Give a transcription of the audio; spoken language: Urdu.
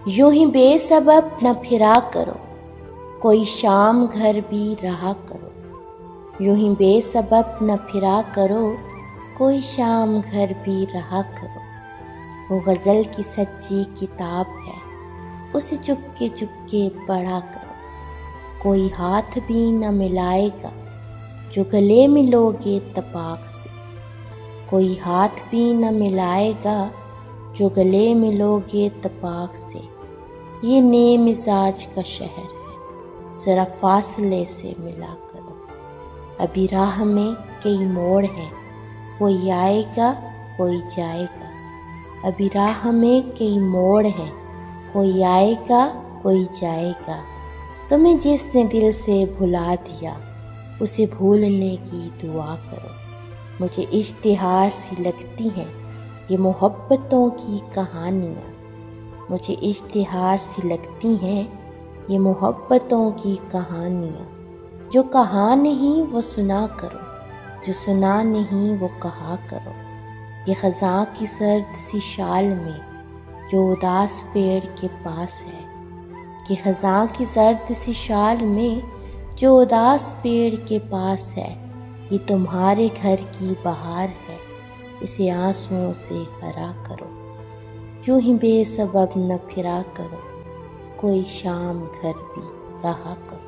یوں ہی بے سبب نہ پھرا کرو، کوئی شام گھر بھی رہا کرو۔ یوں ہی بے سبب نہ پھرا کرو، کوئی شام گھر بھی رہا کرو۔ وہ غزل کی سچی کتاب ہے، اسے چپکے چپکے پڑھا کرو۔ کوئی ہاتھ بھی نہ ملائے گا جو گلے ملو گے تپاک سے۔ کوئی ہاتھ بھی نہ ملائے گا جو گلے ملو گے تپاک سے۔ یہ نئے مزاج کا شہر ہے، ذرا فاصلے سے ملا کرو۔ ابھی راہ میں کئی موڑ ہیں، کوئی آئے گا کوئی جائے گا۔ ابھی راہ میں کئی موڑ ہیں، کوئی آئے گا کوئی جائے گا۔ تمہیں جس نے دل سے بھلا دیا، اسے بھولنے کی دعا کرو۔ مجھے اشتہار سی لگتی ہیں یہ محبتوں کی کہانیاں۔ مجھے اشتہار سی لگتی ہیں یہ محبتوں کی کہانیاں۔ جو کہا نہیں وہ سنا کرو، جو سنا نہیں وہ کہا کرو۔ یہ خزاں کی سرد سی شال میں جو اداس پیڑ کے پاس ہے۔ یہ خزاں کی سرد سی شال میں جو اداس پیڑ کے پاس ہے۔ یہ تمہارے گھر کی بہار ہے، اسے آنسوؤں سے ہرا کرو۔ یوں ہی بے سبب نہ پھرا کرو، کوئی شام گھر بھی رہا کرو۔